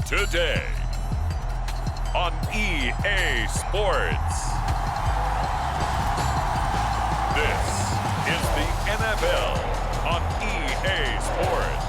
today on EA Sports. This is the NFL on EA Sports.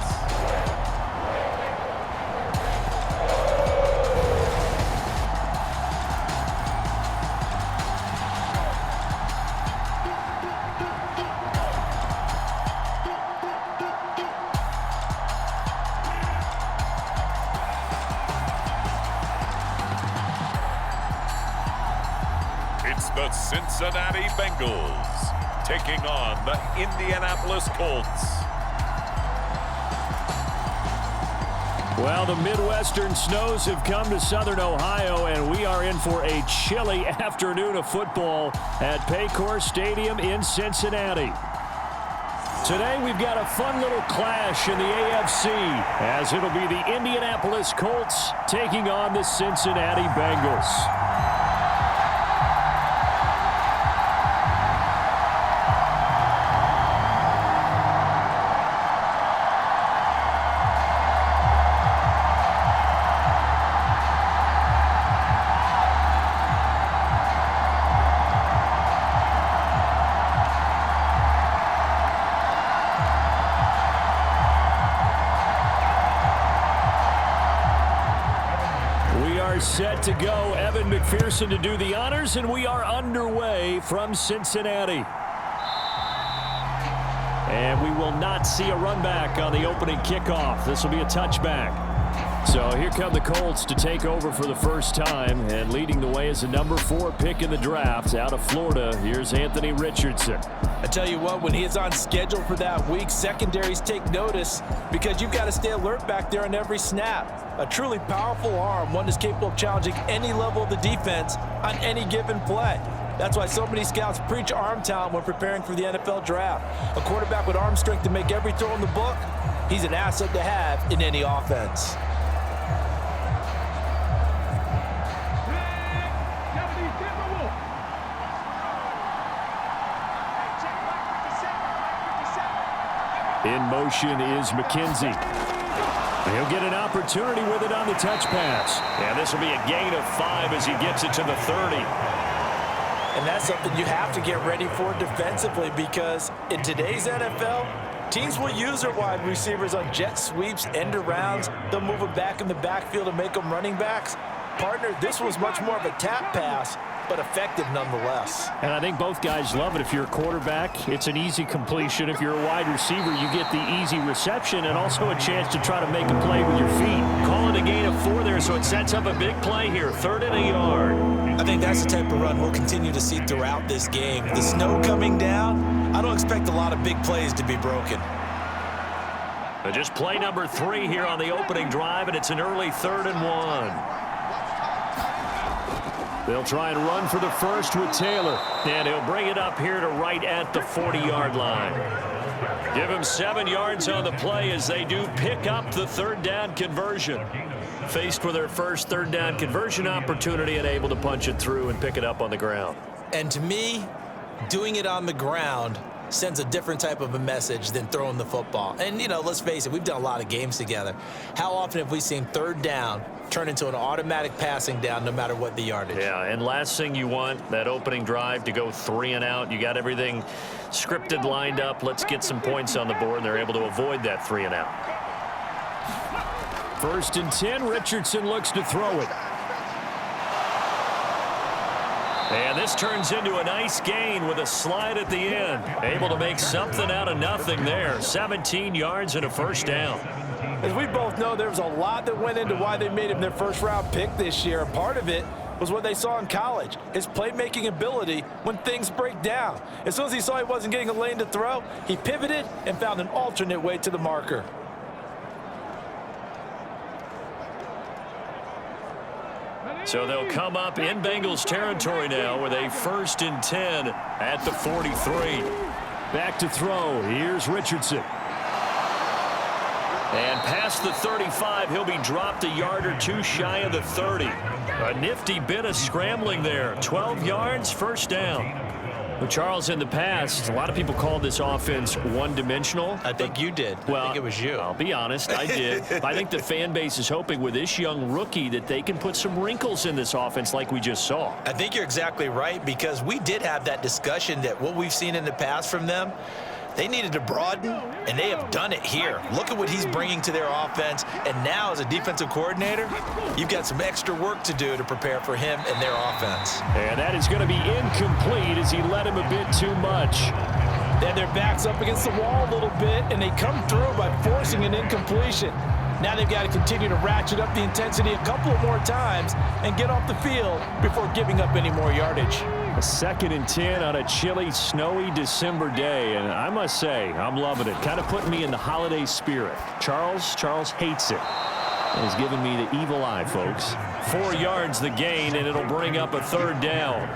It's the Cincinnati Bengals taking on the Indianapolis Colts. Well, the Midwestern snows have come to Southern Ohio, and we are in for a chilly afternoon of football at Paycor Stadium in Cincinnati. Today, we've got a fun little clash in the AFC, as it'll be the Indianapolis Colts taking on the Cincinnati Bengals. Set to go. Evan McPherson to do the honors, and we are underway from Cincinnati. And we will not see a run back on the opening kickoff. This will be a touchback. So here come the Colts to take over for the first time, and leading the way is the number 4 pick in the draft out of Florida. Here's Anthony Richardson. I tell you what, when he is on schedule for that week, secondaries take notice because you've got to stay alert back there on every snap. A truly powerful arm, one that's capable of challenging any level of the defense on any given play. That's why so many scouts preach arm talent when preparing for the NFL draft. A quarterback with arm strength to make every throw in the book, he's an asset to have in any offense. In motion is McKenzie. He'll get an opportunity with it on the touch pass. And this will be a gain of 5 as he gets it to the 30. And that's something you have to get ready for defensively, because in today's NFL, teams will use their wide receivers on jet sweeps, end arounds. They'll move them back in the backfield and make them running backs. Partner, this was much more of a tap pass, but effective nonetheless. And I think both guys love it. If you're a quarterback, it's an easy completion. If you're a wide receiver, you get the easy reception and also a chance to try to make a play with your feet. Calling a gain of 4 there, so it sets up a big play here. 3rd and a yard. I think that's the type of run we'll continue to see throughout this game. The snow coming down, I don't expect a lot of big plays to be broken. Just play number 3 here on the opening drive, and it's an early 3rd and 1. They'll try and run for the first with Taylor. And he'll bring it up here to right at the 40-yard line. Give him 7 yards on the play as they do pick up the 3rd down conversion. Faced with their first 3rd down conversion opportunity and able to punch it through and pick it up on the ground. And to me, doing it on the ground sends a different type of a message than throwing the football. And, you know, let's face it, we've done a lot of games together. How often have we seen 3rd down turn into an automatic passing down no matter what the yardage? Yeah, and last thing you want, that opening drive to go 3 and out. You got everything scripted, lined up. Let's get some points on the board, and they're able to avoid that 3 and out. 1st and 10, Richardson looks to throw it. And this turns into a nice gain with a slide at the end. Able to make something out of nothing there. 17 yards and a 1st down. As we both know, there was a lot that went into why they made him their first-round pick this year. And part of it was what they saw in college, his playmaking ability when things break down. As soon as he saw he wasn't getting a lane to throw, he pivoted and found an alternate way to the marker. So they'll come up in Bengals territory now with a 1st and 10 at the 43. Back to throw. Here's Richardson. And past the 35, he'll be dropped a yard or 2 shy of the 30. A nifty bit of scrambling there. 12 yards, 1st down. Well, Charles, in the past, a lot of people called this offense one-dimensional. I think you did. Well, I think it was you. I'll be honest, I did. I think the fan base is hoping with this young rookie that they can put some wrinkles in this offense like we just saw. I think you're exactly right, because we did have that discussion that what we've seen in the past from them, they needed to broaden, and they have done it here. Look at what he's bringing to their offense, and now as a defensive coordinator, you've got some extra work to do to prepare for him and their offense. And that is going to be incomplete as he led him a bit too much. Then their backs up against the wall a little bit, and they come through by forcing an incompletion. Now they've got to continue to ratchet up the intensity a couple of more times and get off the field before giving up any more yardage. A 2nd and 10 on a chilly, snowy December day, and I must say, I'm loving it. Kind of putting me in the holiday spirit. Charles hates it. He's giving me the evil eye, folks. 4 yards the gain, and it'll bring up a 3rd down.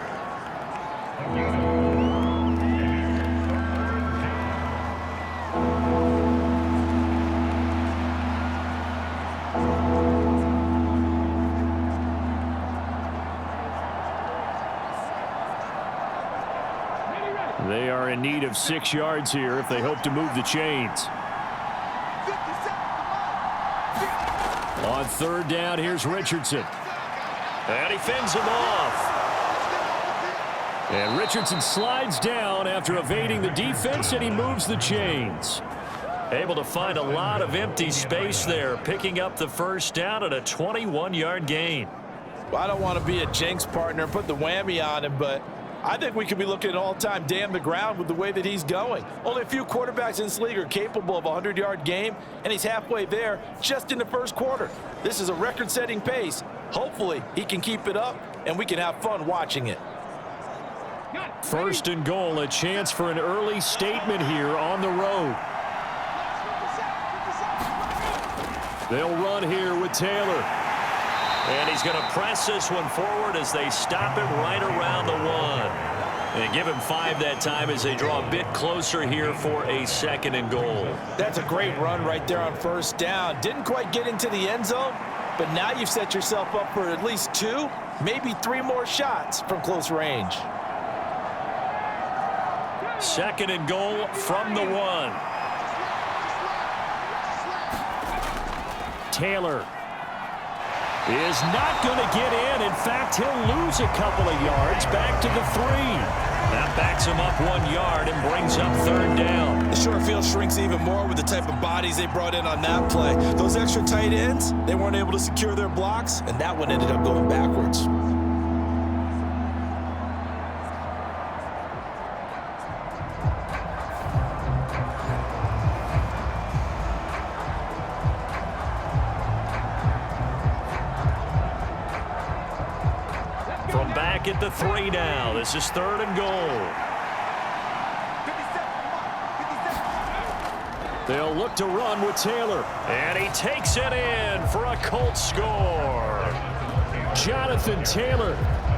They are in need of 6 yards here if they hope to move the chains. On 3rd down, here's Richardson. And he fends him off. And Richardson slides down after evading the defense, and he moves the chains. Able to find a lot of empty space there, picking up the 1st down at a 21-yard gain. Well, I don't want to be a jinx partner and put the whammy on him, but I think we could be looking at all-time day on the ground with the way that he's going. Only a few quarterbacks in this league are capable of a 100-yard game, and he's halfway there just in the 1st quarter. This is a record-setting pace. Hopefully, he can keep it up, and we can have fun watching it. 1st and goal, a chance for an early statement here on the road. They'll run here with Taylor. And he's going to press this one forward as they stop him right around the 1. And give him 5 that time as they draw a bit closer here for a 2nd and goal. That's a great run right there on 1st down. Didn't quite get into the end zone, but now you've set yourself up for at least 2, maybe 3 more shots from close range. 2nd and goal from the 1. Taylor is not going to get in. In fact, he'll lose a couple of yards back to the 3. That backs him up 1 yard and brings up 3rd down. The short field shrinks even more with the type of bodies they brought in on that play. Those extra tight ends, they weren't able to secure their blocks, and that one ended up going backwards. At the 3 now. This is 3rd and goal. They'll look to run with Taylor. And he takes it in for a Colts score. Jonathan Taylor,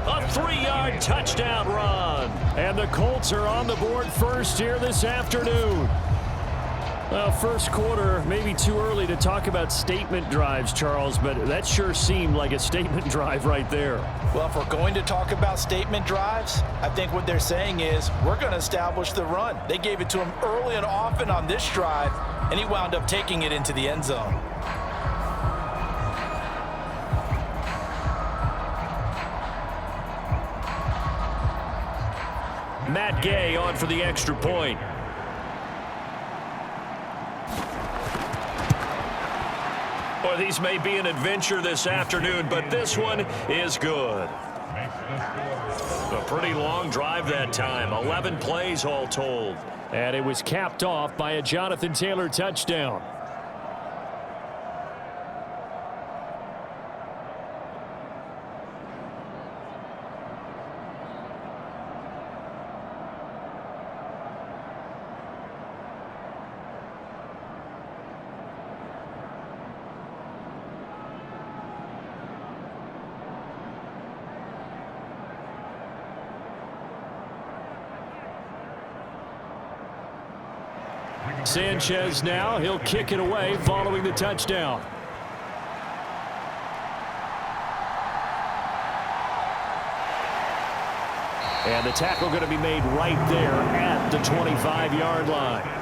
a 3-yard touchdown run. And the Colts are on the board first here this afternoon. Well, 1st quarter, maybe too early to talk about statement drives, Charles, but that sure seemed like a statement drive right there. Well, if we're going to talk about statement drives, I think what they're saying is we're going to establish the run. They gave it to him early and often on this drive, and he wound up taking it into the end zone. Matt Gay on for the extra point. Boy, these may be an adventure this afternoon, but this one is good. A pretty long drive that time, 11 plays all told. And it was capped off by a Jonathan Taylor touchdown. Sanchez now, he'll kick it away following the touchdown. And the tackle going to be made right there at the 25-yard line.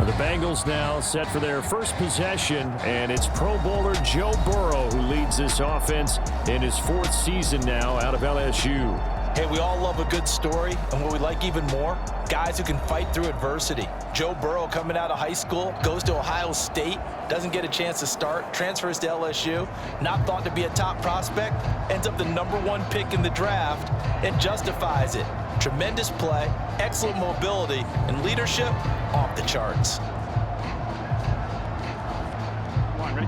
The Bengals now set for their first possession, and it's Pro Bowler Joe Burrow who leads this offense in his 4th season now out of LSU. Hey, we all love a good story, and what we like even more, guys who can fight through adversity. Joe Burrow coming out of high school, goes to Ohio State, doesn't get a chance to start, transfers to LSU, not thought to be a top prospect, ends up the #1 pick in the draft, and justifies it. Tremendous play, excellent mobility, and leadership off the charts.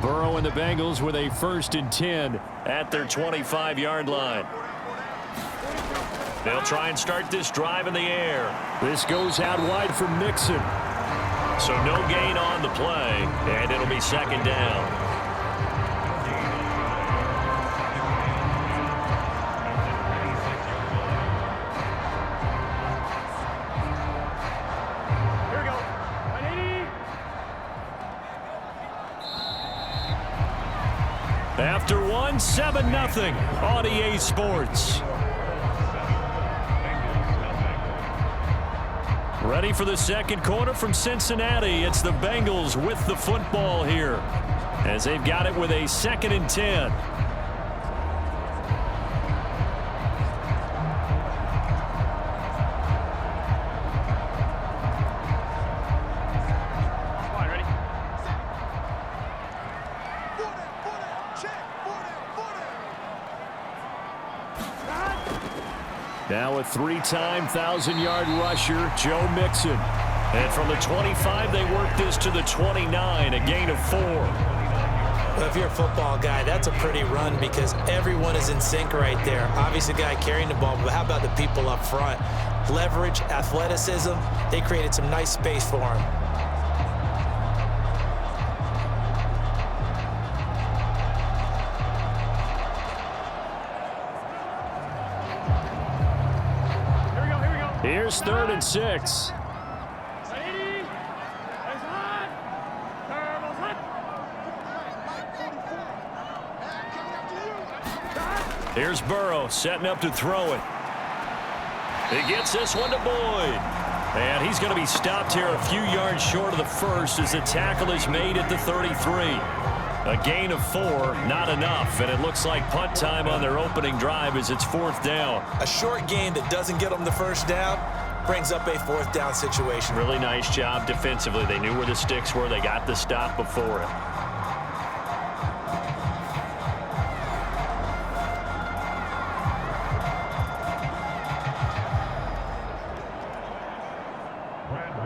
Burrow and the Bengals with a 1st and 10 at their 25-yard line. They'll try and start this drive in the air. This goes out wide for Mixon. So no gain on the play, and it'll be 2nd down. After 1, 7-0 on EA Sports. Ready for the second quarter from Cincinnati. It's the Bengals with the football here as they've got it with a 2nd and 10. Now a 3-time 1,000-yard rusher, Joe Mixon. And from the 25, they work this to the 29, a gain of 4. Well, if you're a football guy, that's a pretty run because everyone is in sync right there. Obviously, the guy carrying the ball, but how about the people up front? Leverage, athleticism, they created some nice space for him. Here's 3rd and 6. Here's Burrow setting up to throw it. He gets this one to Boyd. And he's going to be stopped here a few yards short of the first as the tackle is made at the 33. A gain of 4, not enough, and it looks like punt time on their opening drive as it's 4th down. A short gain that doesn't get them the first down brings up a 4th down situation. Really nice job defensively. They knew where the sticks were. They got the stop before it.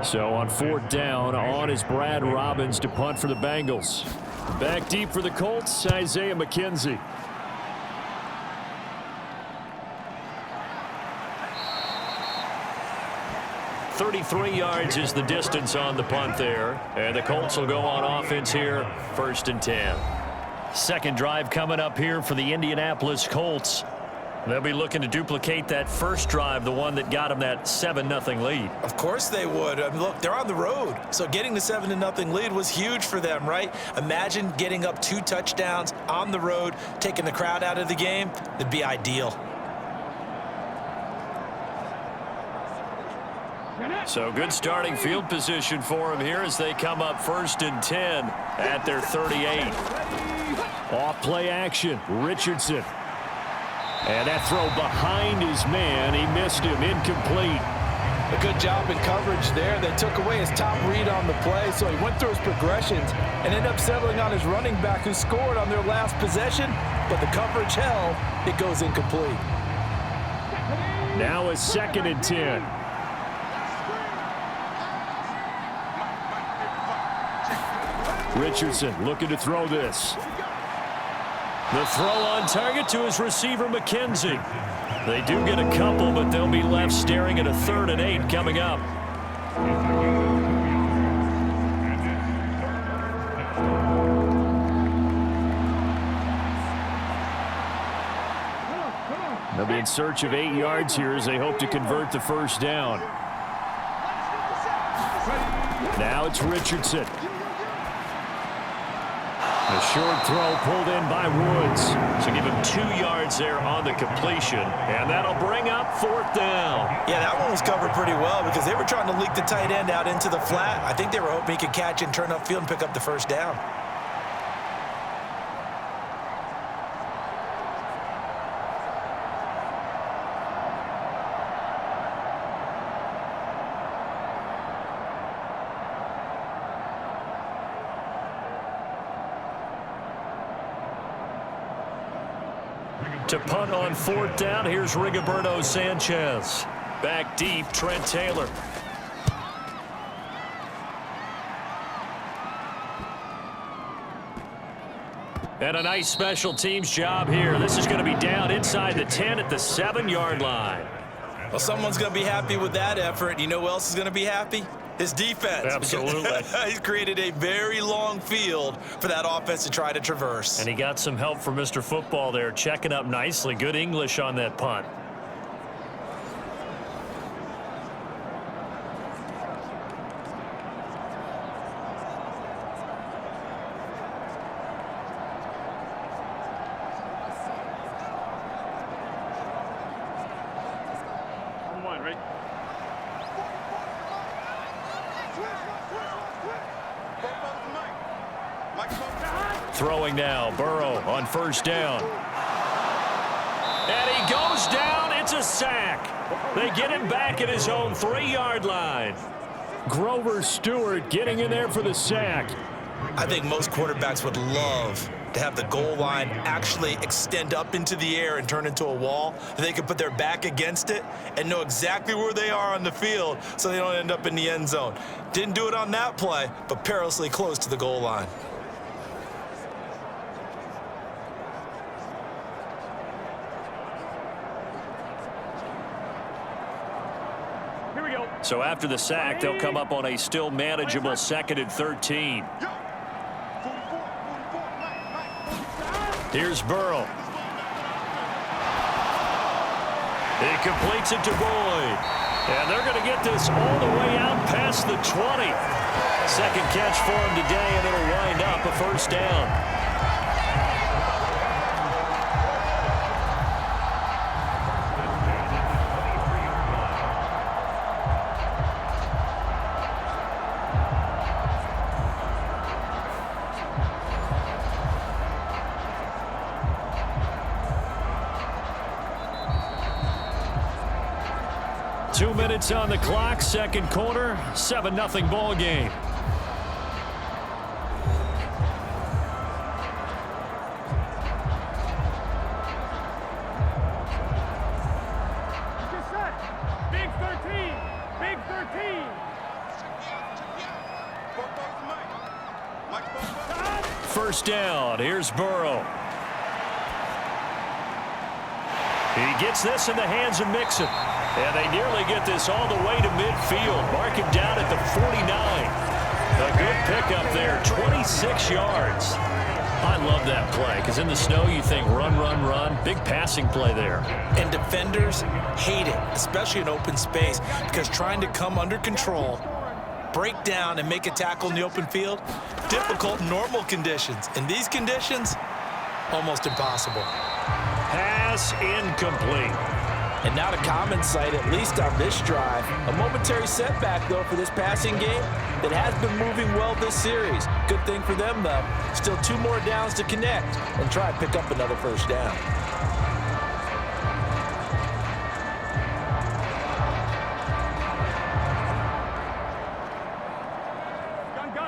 So on 4th down, on is Brad Robbins to punt for the Bengals. Back deep for the Colts, Isaiah McKenzie. .33 yards is the distance on the punt there. And the Colts will go on offense here, 1st and 10. Second drive coming up here for the Indianapolis Colts. They'll be looking to duplicate that first drive, the one that got them that 7-0 lead. Of course they would. I mean, look, they're on the road. So getting the 7-0 lead was huge for them, right? Imagine getting up 2 touchdowns on the road, taking the crowd out of the game. It'd be ideal. So good starting field position for them here as they come up 1st and 10 at their 38. Off play action, Richardson. And that throw behind his man. He missed him. Incomplete. A good job in coverage there. They took away his top read on the play, so he went through his progressions and ended up settling on his running back who scored on their last possession, but the coverage held. It goes incomplete. Now a 2nd and 10. Richardson looking to throw this. The throw on target to his receiver, McKenzie. They do get a couple, but they'll be left staring at a 3rd and 8 coming up. They'll be in search of 8 yards here as they hope to convert the first down. Now it's Richardson. A short throw pulled in by Woods. So give him 2 yards there on the completion. And that'll bring up 4th down. Yeah, that one was covered pretty well because they were trying to leak the tight end out into the flat. I think they were hoping he could catch and turn upfield and pick up the 1st down. To punt on 4th down, here's Rigoberto Sanchez. Back deep, Trent Taylor. And a nice special teams job here. This is going to be down inside the 10 at the 7-yard line. Well, someone's going to be happy with that effort. You know who else is going to be happy? His defense. Absolutely. He's created a very long field for that offense to try to traverse. And he got some help from Mr. Football there, checking up nicely. Good English on that punt. Throwing now, Burrow on 1st down. And he goes down. It's a sack. They get him back at his own 3-yard line. Grover Stewart getting in there for the sack. I think most quarterbacks would love to have the goal line actually extend up into the air and turn into a wall. They could put their back against it and know exactly where they are on the field so they don't end up in the end zone. Didn't do it on that play, but perilously close to the goal line. So after the sack, they'll come up on a still manageable 2nd and 13. Here's Burrow. He completes it to Boyd. And they're going to get this all the way out past the 20. 2nd catch for him today, and it'll wind up a 1st down. 2 minutes on the clock, 2nd quarter, 7-0 ball game. Big 13, big 13. 1st down, here's Burrow. He gets this in the hands of Mixon. And they nearly get this all the way to midfield. Mark him down at the 49. A good pickup there, 26 yards. I love that play because in the snow you think run, run, run. Big passing play there. And defenders hate it, especially in open space, because trying to come under control, break down, and make a tackle in the open field, difficult in normal conditions. In these conditions, almost impossible. Pass incomplete. And not a common sight, at least on this drive. A momentary setback, though, for this passing game that has been moving well this series. Good thing for them, though. Still 2 more downs to connect and try and pick up another 1st down.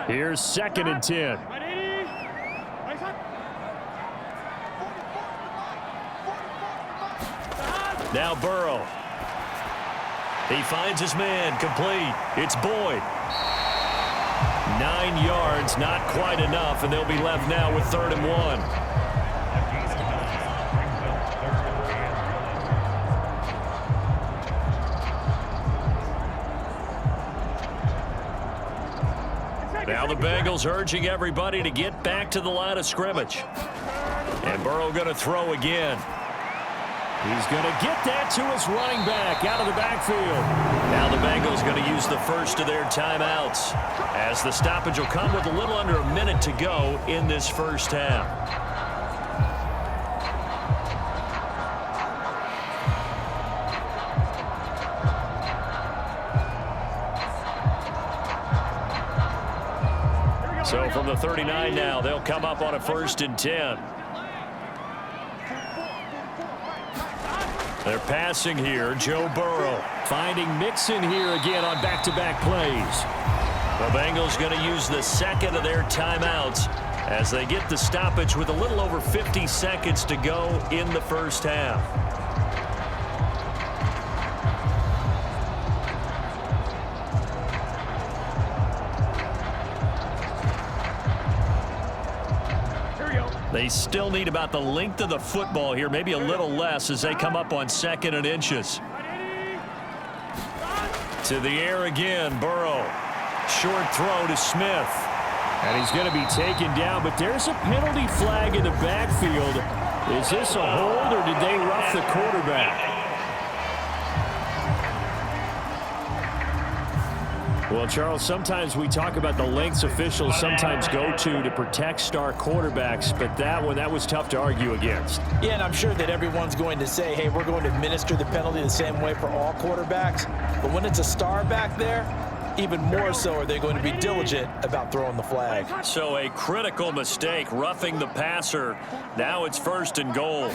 Here's 2nd and 10. Now Burrow. He finds his man, complete. It's Boyd. 9 yards, not quite enough, and they'll be left now with 3rd and 1. Now the Bengals urging everybody to get back to the line of scrimmage. And Burrow going to throw again. He's going to get that to his running back out of the backfield. Now the Bengals going to use the first of their timeouts, as the stoppage will come with a little under a minute to go in this first half. So from the 39 now, they'll come up on a 1st and 10. They're passing here. Joe Burrow finding Mixon here again on back-to-back plays. The Bengals going to use the second of their timeouts as they get the stoppage with a little over 50 seconds to go in the first half. They still need about the length of the football here, maybe a little less as they come up on 2nd and inches. To the air again, Burrow. Short throw to Smith. And he's going to be taken down, but there's a penalty flag in the backfield. Is this a hold or did they rough the quarterback? Well, Charles, sometimes we talk about the lengths officials sometimes go to protect star quarterbacks, but that was tough to argue against. Yeah, and I'm sure that everyone's going to say, hey, we're going to administer the penalty the same way for all quarterbacks. But when it's a star back there, even more so are they going to be diligent about throwing the flag. So a critical mistake, roughing the passer. Now it's 1st and goal.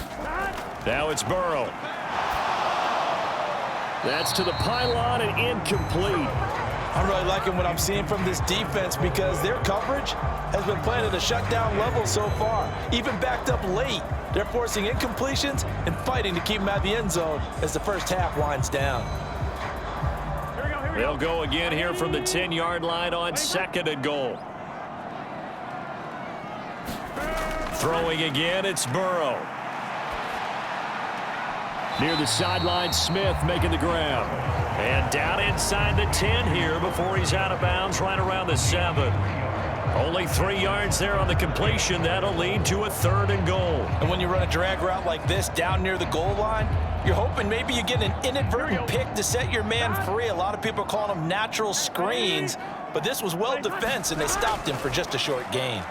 Now it's Burrow. That's to the pylon and incomplete. I'm really liking what I'm seeing from this defense because their coverage has been playing at a shutdown level so far. Even backed up late, they're forcing incompletions and fighting to keep them out of the end zone as the first half winds down. They'll go again here from the 10-yard line on 2nd and goal. Throwing again, it's Burrow. Near the sideline, Smith making the grab. And down inside the 10 here before he's out of bounds right around the 7. Only 3 yards there on the completion. That'll lead to a 3rd and goal. And when you run a drag route like this down near the goal line, you're hoping maybe you get an inadvertent pick to set your man free. A lot of people call them natural screens, but this was well defense, and they stopped him for just a short gain.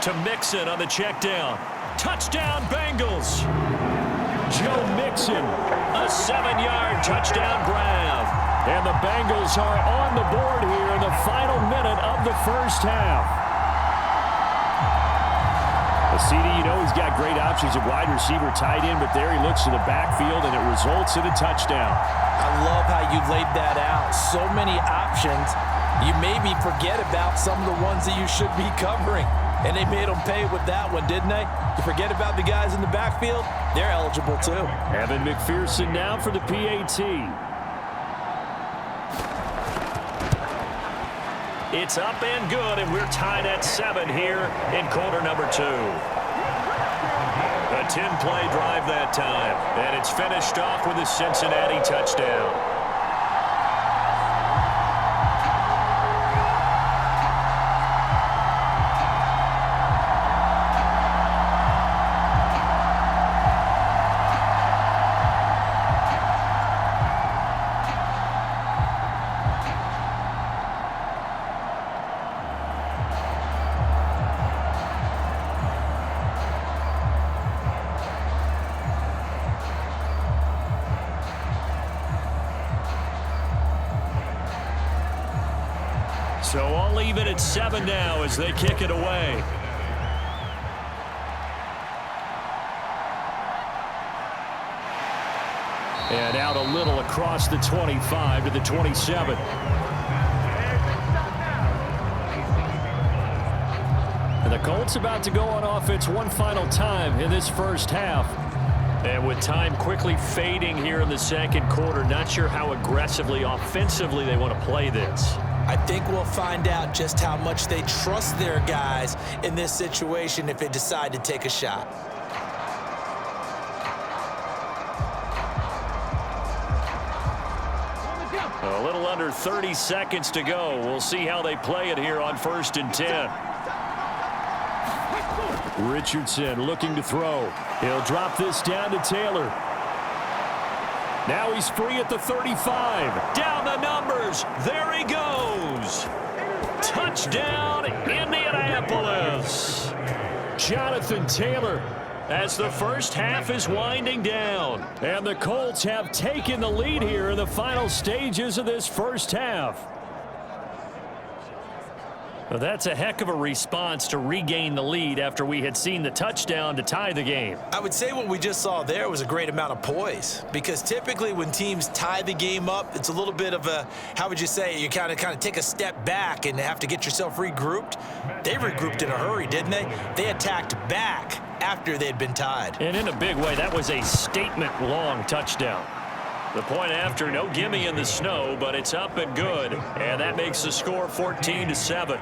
To Mixon on the check down. Touchdown, Bengals. Joe Mixon. A 7-yard touchdown grab. And the Bengals are on the board here in the final minute of the first half. CD, you know he's got great options at wide receiver, tight end, but there he looks to the backfield, and it results in a touchdown. I love how you laid that out. So many options. You maybe forget about some of the ones that you should be covering. And they made them pay with that one, didn't they? You forget about the guys in the backfield, they're eligible too. Evan McPherson now for the PAT. It's up and good, and we're tied at 7 here in quarter number 2. A 10-play drive that time, and it's finished off with a Cincinnati touchdown. So I'll leave it at 7 now as they kick it away. And out a little across the 25 to the 27. And the Colts about to go on offense one final time in this first half. And with time quickly fading here in the second quarter, not sure how aggressively, offensively they want to play this. I think we'll find out just how much they trust their guys in this situation if they decide to take a shot. A little under 30 seconds to go. We'll see how they play it here on 1st and 10. Richardson looking to throw. He'll drop this down to Taylor. Now he's free at the 35. Down the numbers. There he goes. Touchdown, Indianapolis. Jonathan Taylor as the first half is winding down. And the Colts have taken the lead here in the final stages of this first half. Well, that's a heck of a response to regain the lead after we had seen the touchdown to tie the game. I would say what we just saw there was a great amount of poise, because typically when teams tie the game up, it's a little bit of a, how would you say, you kind of take a step back and have to get yourself regrouped. They regrouped in a hurry, didn't they? They attacked back after they'd been tied. And in a big way, that was a statement-long touchdown. The point after, no gimme in the snow, but it's up and good. And that makes the score 14-7.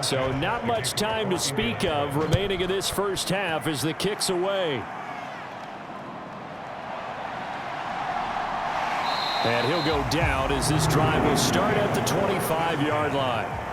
So not much time to speak of remaining in this first half as the kick's away. And he'll go down as this drive will start at the 25-yard line.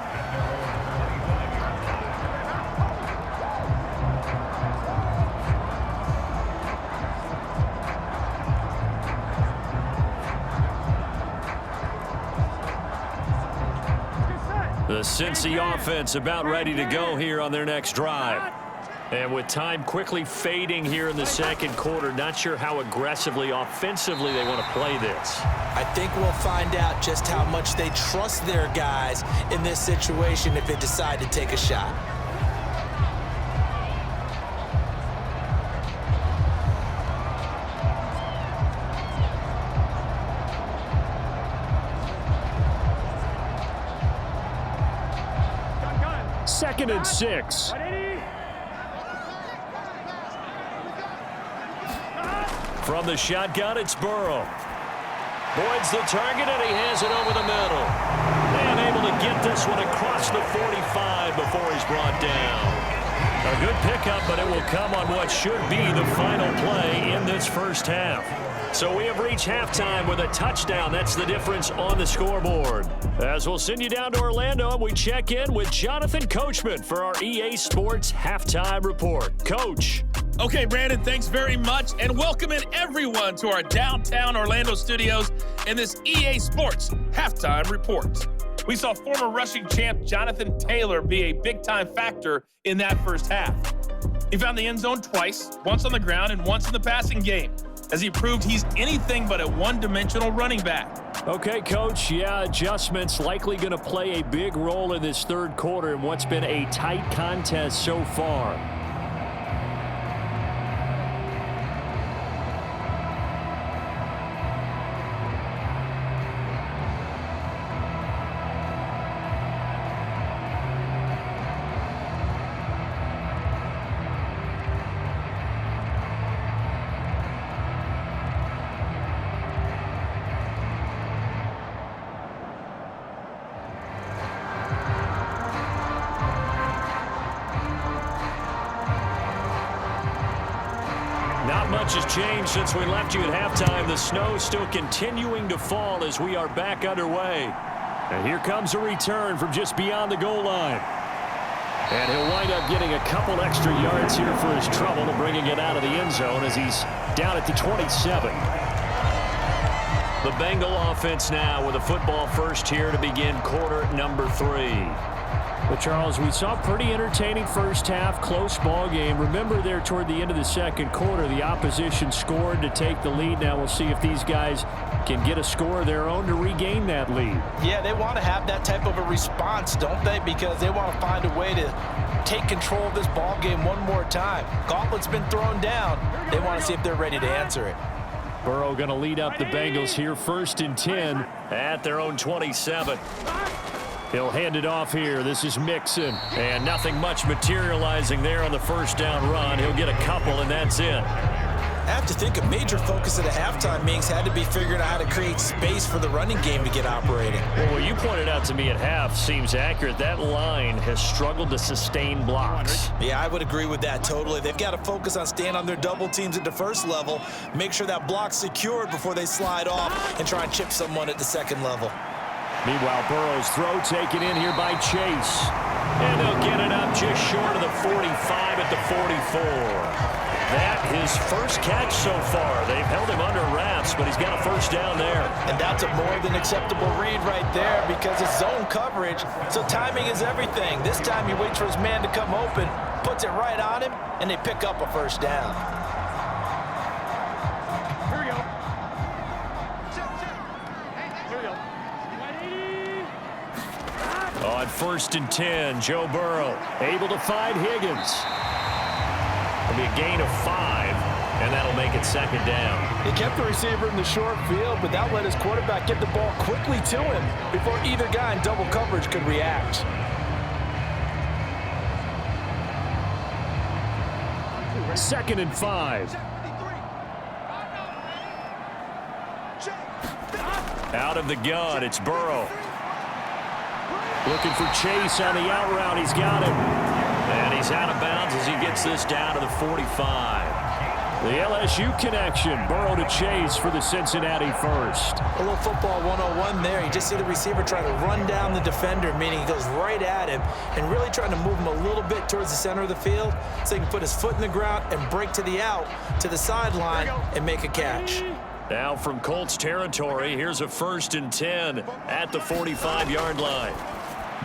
The Cincy offense about ready to go here on their next drive. And with time quickly fading here in the second quarter, not sure how aggressively, offensively they want to play this. I think we'll find out just how much they trust their guys in this situation if they decide to take a shot. Second and 6. From the shotgun, it's Burrow. Boyd's the target, and he has it over the middle. And able to get this one across the 45 before he's brought down. A good pickup, but it will come on what should be the final play in this first half. So we have reached halftime with a touchdown. That's the difference on the scoreboard. As we'll send you down to Orlando, and we check in with Jonathan Coachman for our EA Sports Halftime Report. Coach. Okay, Brandon, thanks very much, and welcome in everyone to our downtown Orlando studios in this EA Sports Halftime Report. We saw former rushing champ Jonathan Taylor be a big-time factor in that first half. He found the end zone twice, once on the ground and once in the passing game, as he proved he's anything but a one-dimensional running back. Okay, Coach, yeah, adjustments likely going to play a big role in this third quarter in what's been a tight contest so far. Not much has changed since we left you at halftime. The snow still continuing to fall as we are back underway. And here comes a return from just beyond the goal line. And he'll wind up getting a couple extra yards here for his trouble and bringing it out of the end zone as he's down at the 27. The Bengal offense now with a football first here to begin quarter number 3. But, Charles, we saw a pretty entertaining first half, close ball game. Remember there toward the end of the second quarter, the opposition scored to take the lead. Now we'll see if these guys can get a score of their own to regain that lead. Yeah, they want to have that type of a response, don't they? Because they want to find a way to take control of this ball game one more time. Gauntlet's been thrown down. They want to see if they're ready to answer it. Burrow going to lead up the Bengals here, 1st and 10 at their own 27. He'll hand it off here. This is Mixon. And nothing much materializing there on the first down run. He'll get a couple, and that's it. I have to think a major focus of the halftime meetings had to be figuring out how to create space for the running game to get operating. Well, what you pointed out to me at half seems accurate. That line has struggled to sustain blocks. Yeah, I would agree with that totally. They've got to focus on staying on their double teams at the first level, make sure that block's secured before they slide off and try and chip someone at the second level. Meanwhile, Burrow's throw taken in here by Chase. And they'll get it up just short of the 45 at the 44. That his first catch so far. They've held him under wraps, but he's got a first down there. And that's a more than acceptable read right there because it's zone coverage, so timing is everything. This time he waits for his man to come open, puts it right on him, and they pick up a first down. Here we go. Here we go. On 1st and 10, Joe Burrow able to find Higgins. It'll be a gain of 5, and that'll make it 2nd down. He kept the receiver in the short field, but that let his quarterback get the ball quickly to him before either guy in double coverage could react. Second and 5. Out of the gun, it's Burrow. Looking for Chase on the out route. He's got him. And he's out of bounds as he gets this down to the 45. The LSU connection. Burrow to Chase for the Cincinnati first. A little football 101 there. You just see the receiver trying to run down the defender, meaning he goes right at him and really trying to move him a little bit towards the center of the field so he can put his foot in the ground and break to the out, to the sideline, and make a catch. Now from Colts territory, here's a 1st and 10 at the 45-yard line.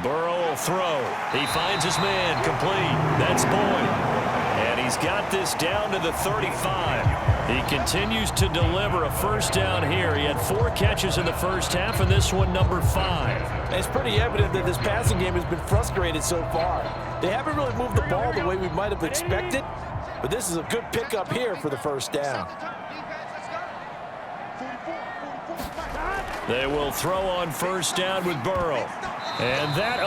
Burrow will throw. He finds his man complete. That's Boyd. And he's got this down to the 35. He continues to deliver a first down here. He had 4 catches in the first half, and this one number 5. And it's pretty evident that this passing game has been frustrated so far. They haven't really moved the ball the way we might have expected, but this is a good pickup here for the first down. They will throw on first down with Burrow. And that,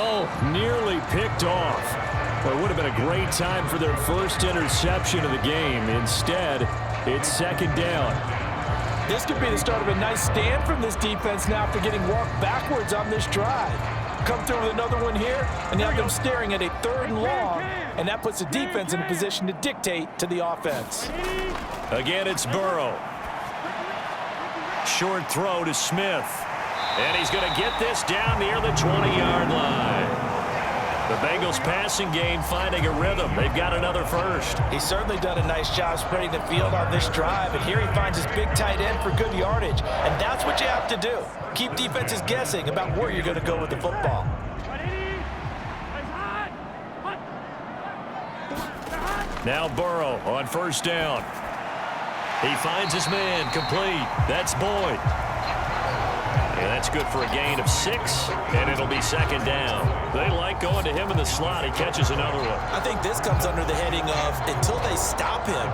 nearly picked off. Well, it would have been a great time for their first interception of the game. Instead, it's 2nd down. This could be the start of a nice stand from this defense now after getting walked backwards on this drive. Come through with another one here, and you have them staring at a 3rd and long, and that puts the defense in a position to dictate to the offense. Again, it's Burrow. Short throw to Smith. And he's going to get this down near the 20-yard line. The Bengals passing game finding a rhythm. They've got another first. He's certainly done a nice job spreading the field on this drive, and here he finds his big tight end for good yardage. And that's what you have to do. Keep defenses guessing about where you're going to go with the football. Now Burrow on first down. He finds his man complete. That's Boyd. And that's good for a gain of 6, and it'll be 2nd down. They like going to him in the slot. He catches another one. I think this comes under the heading of until they stop him,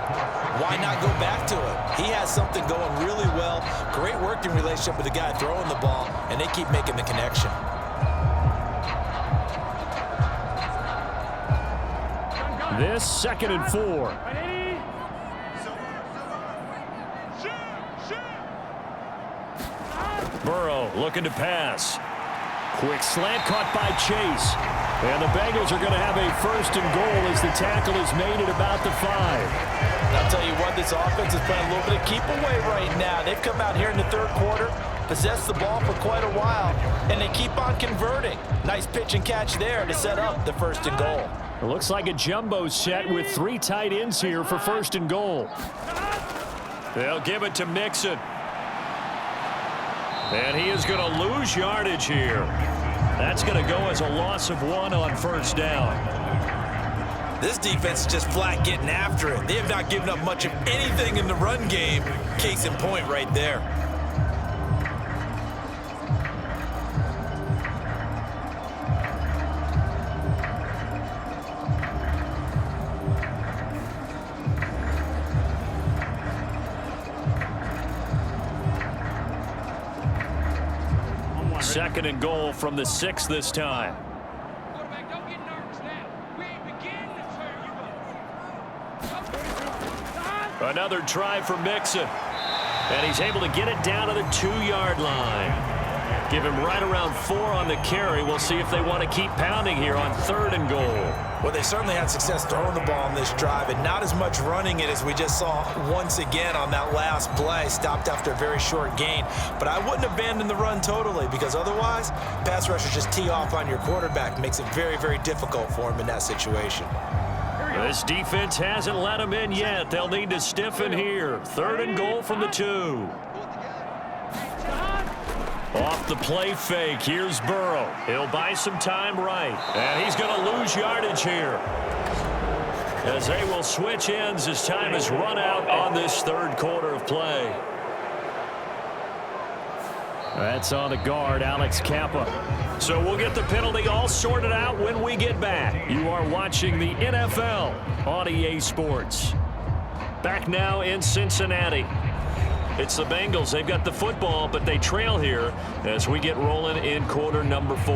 why not go back to him? He has something going really well. Great working relationship with the guy throwing the ball, and they keep making the connection. This 2nd and 4. Burrow looking to pass. Quick slant caught by Chase. And the Bengals are going to have a 1st and goal as the tackle is made at about the 5. I'll tell you what, this offense is playing a little bit of keep away right now. They've come out here in the 3rd quarter, possessed the ball for quite a while, and they keep on converting. Nice pitch and catch there to set up the 1st and goal. It looks like a jumbo set with 3 tight ends here for 1st and goal. They'll give it to Mixon. And he is going to lose yardage here. That's going to go as a loss of 1 on first down. This defense is just flat getting after it. They have not given up much of anything in the run game. Case in point right there. 2nd and goal from the 6 this time. Quarterback, don't get nervous now. We ain't beginning to Another try for Mixon. And he's able to get it down to the 2-yard line. Give him right around 4 on the carry. We'll see if they want to keep pounding here on 3rd and goal. Well, they certainly had success throwing the ball on this drive and not as much running it as we just saw once again on that last play. Stopped after a very short gain. But I wouldn't abandon the run totally because otherwise, pass rushers just tee off on your quarterback. Makes it very, very difficult for him in that situation. This defense hasn't let him in yet. They'll need to stiffen here. 3rd and goal from the 2. Off the play fake, here's Burrow. He'll buy some time right. And he's going to lose yardage here, as they will switch ends as time is run out on this 3rd quarter of play. That's on the guard, Alex Kappa. So we'll get the penalty all sorted out when we get back. You are watching the NFL on EA Sports. Back now in Cincinnati. It's the Bengals. They've got the football, but they trail here as we get rolling in quarter number 4.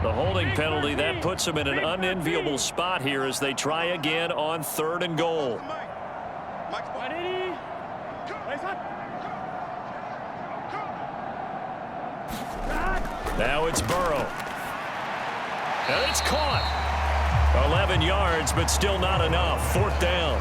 The holding penalty, that puts them in an unenviable spot here as they try again on 3rd and goal. Now it's Burrow. And it's caught. 11 yards, but still not enough. 4th down.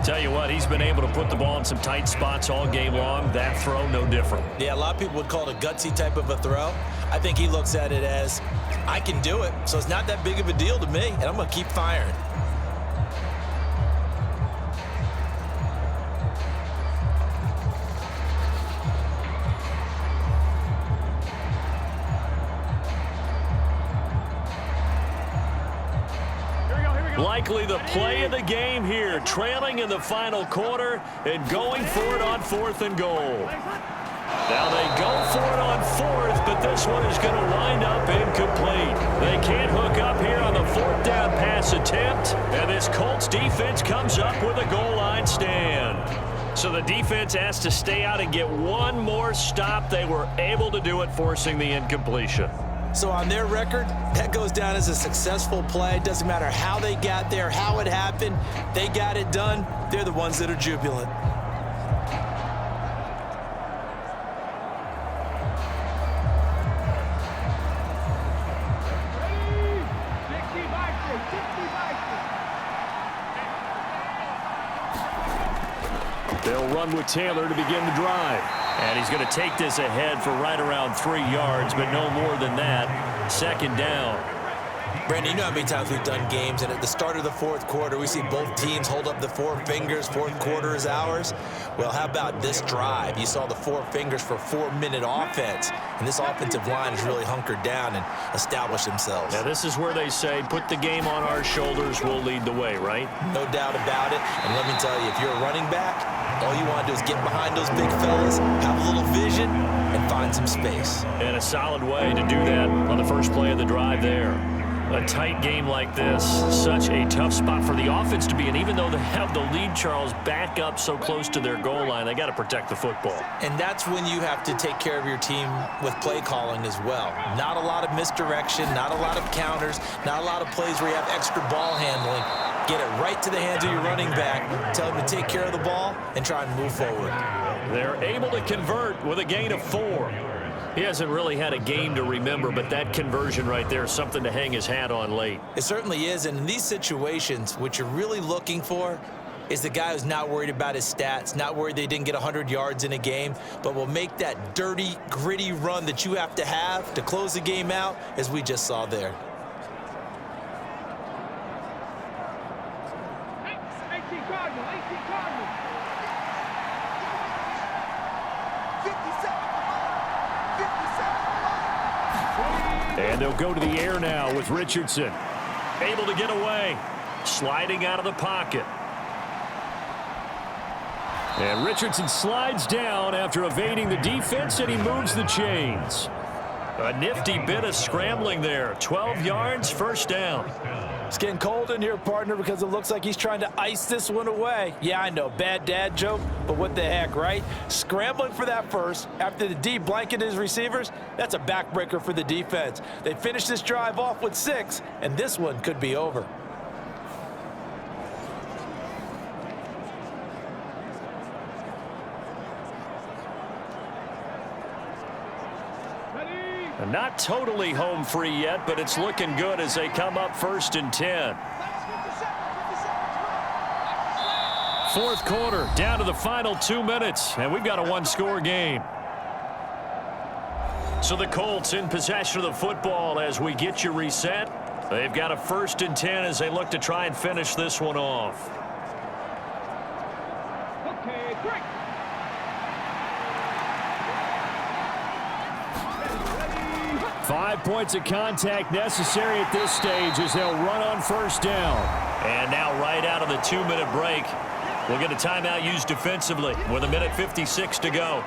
Tell you what, he's been able to put the ball in some tight spots all game long. That throw, no different. Yeah, a lot of people would call it a gutsy type of a throw. I think he looks at it as, I can do it, so it's not that big of a deal to me, and I'm going to keep firing. Likely the play of the game here, trailing in the final quarter and going for it on 4th and goal. Now they go for it on 4th, but this one is going to wind up incomplete. They can't hook up here on the 4th down pass attempt, and this Colts defense comes up with a goal line stand. So the defense has to stay out and get one more stop. They were able to do it, forcing the incompletion. So on their record, that goes down as a successful play. Doesn't matter how they got there, how it happened. They got it done. They're the ones that are jubilant. They'll run with Taylor to begin the drive. And he's going to take this ahead for right around 3 yards, but no more than that. 2nd down. Brandon, you know how many times we've done games, and at the start of the 4th quarter, we see both teams hold up the 4 fingers. 4th quarter is ours. Well, how about this drive? You saw the 4 fingers for 4-minute offense, and this offensive line has really hunkered down and established themselves. Now, this is where they say, put the game on our shoulders, we'll lead the way, right? No doubt about it. And let me tell you, if you're a running back, all you want to do is get behind those big fellas, have a little vision, and find some space. And a solid way to do that on the first play of the drive there. A tight game like this, such a tough spot for the offense to be in. Even though they have the lead, Charles, back up so close to their goal line, they got to protect the football. And that's when you have to take care of your team with play calling as well. Not a lot of misdirection, not a lot of counters, not a lot of plays where you have extra ball handling. Get it right to the hands of your running back, tell him to take care of the ball, and try and move forward. They're able to convert with a gain of 4. He hasn't really had a game to remember, but that conversion right there is something to hang his hat on late. It certainly is, and in these situations, what you're really looking for is the guy who's not worried about his stats, not worried they didn't get 100 yards in a game, but will make that dirty, gritty run that you have to close the game out, as we just saw there. And they'll go to the air now with Richardson. Able to get away. Sliding out of the pocket. And Richardson slides down after evading the defense, and he moves the chains. A nifty bit of scrambling there. 12 yards, first down. It's getting cold in here, partner, because it looks like he's trying to ice this one away. Yeah, I know, bad dad joke, but what the heck, right? Scrambling for that first after the D blanketed his receivers, that's a backbreaker for the defense. They finished this drive off with 6, and this one could be over. Not totally home free yet, but it's looking good as they come up 1st and 10. Fourth quarter, down to the final 2 minutes, and we've got a one-score game. So the Colts in possession of the football as we get you reset. They've got a 1st and 10 as they look to try and finish this one off. Okay, break. 5 points of contact necessary at this stage as they'll run on 1st down. And now right out of the 2-minute break, we'll get a timeout used defensively with 1:56 to go.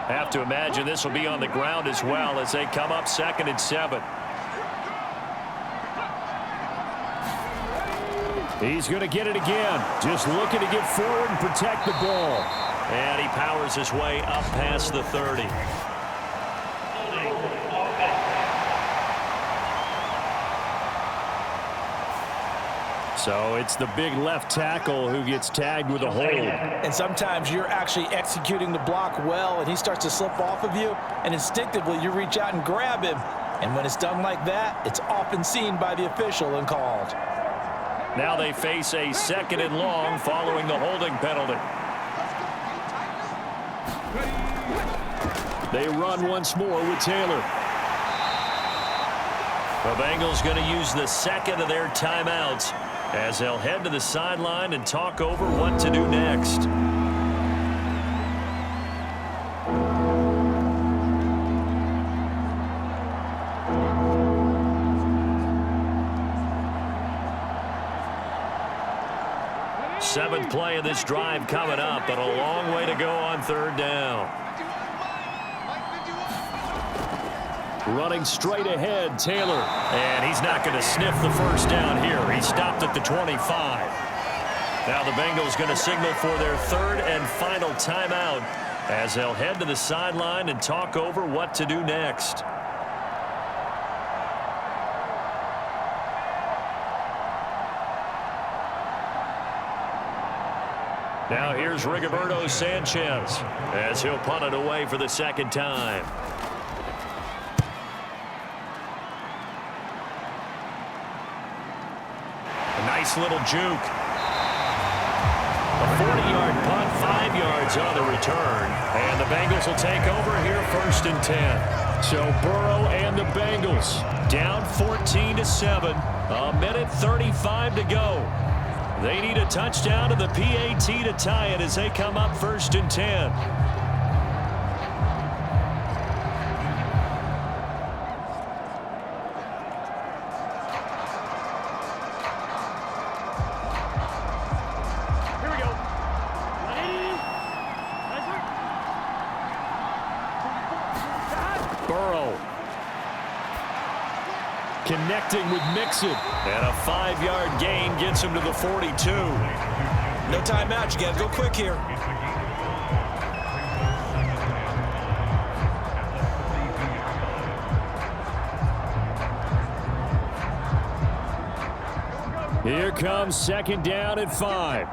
Have to imagine this will be on the ground as well as they come up 2nd and 7. He's going to get it again. Just looking to get forward and protect the ball. And he powers his way up past the 30. So it's the big left tackle who gets tagged with a hold. And sometimes you're actually executing the block well, and he starts to slip off of you, and instinctively you reach out and grab him. And when it's done like that, it's often seen by the official and called. Now they face a 2nd and long following the holding penalty. They run once more with Taylor. The Bengals going to use the 2nd of their timeouts as they'll head to the sideline and talk over what to do next. Seventh play of this drive coming up, but a long way to go on 3rd down. Running straight ahead, Taylor. And he's not going to sniff the 1st down here. He stopped at the 25. Now the Bengals going to signal for their 3rd and final timeout as they'll head to the sideline and talk over what to do next. Now here's Rigoberto Sanchez as he'll punt it away for the 2nd time. A nice little juke. A 40-yard punt, 5 yards on the return. And the Bengals will take over here 1st and 10. So Burrow and the Bengals down 14-7. 1:35 to go. They need a touchdown to the PAT to tie it as they come up 1st and 10. Here we go. Burrow connecting with Mixon. And a 5-yard gain gets him to the 42. No timeout. You got to go quick here. Here comes 2nd down at 5.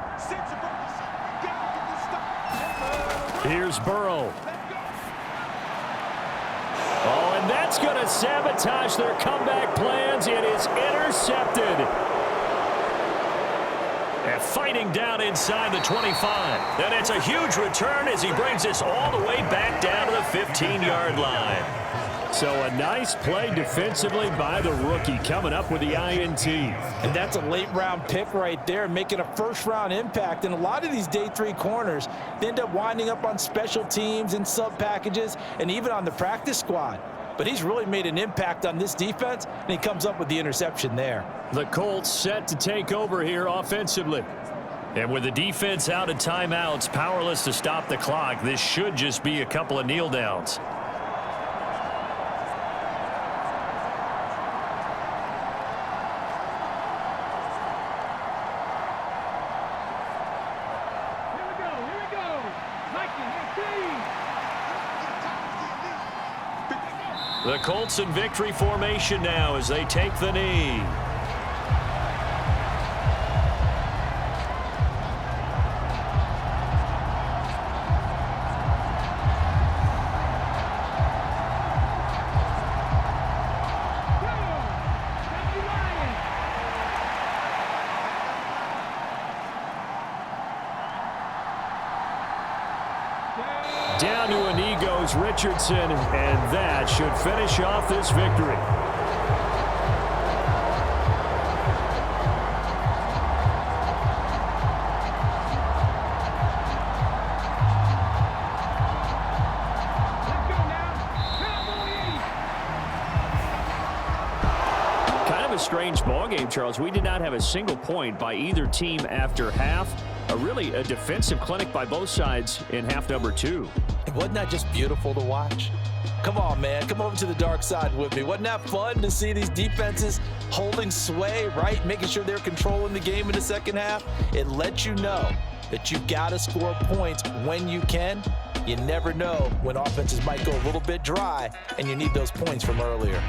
Here's Burrow. Oh, and that's going to sabotage their comeback plans. It is intercepted. And fighting down inside the 25. And it's a huge return as he brings this all the way back down to the 15-yard line. So a nice play defensively by the rookie coming up with the INT. And that's a late-round pick right there, making a first-round impact. And a lot of these day 3 corners, they end up winding up on special teams and sub-packages and even on the practice squad. but he's really made an impact on this defense, and he comes up with the interception there. The Colts set to take over here offensively. And with the defense out of timeouts, powerless to stop the clock, this should just be a couple of kneel downs. The Colts in victory formation now as they take the knee. Down to a knee goes Richardson, and that should finish off this victory. Kind of a strange ball game, Charles. We did not have a single point by either team after half. Really a defensive clinic by both sides in half number 2. Wasn't that just beautiful to watch? Come on, man. Come over to the dark side with me. Wasn't that fun to see these defenses holding sway, right? Making sure they're controlling the game in the second half. It lets you know that you've got to score points when you can. You never know when offenses might go a little bit dry, and you need those points from earlier.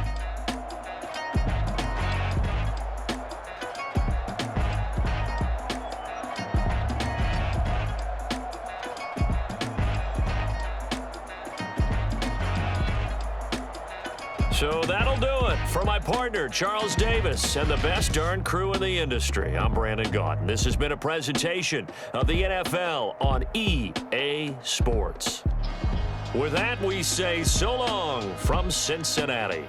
So that'll do it. For my partner, Charles Davis, and the best darn crew in the industry, I'm Brandon Gaudin. This has been a presentation of the NFL on EA Sports. With that, we say so long from Cincinnati.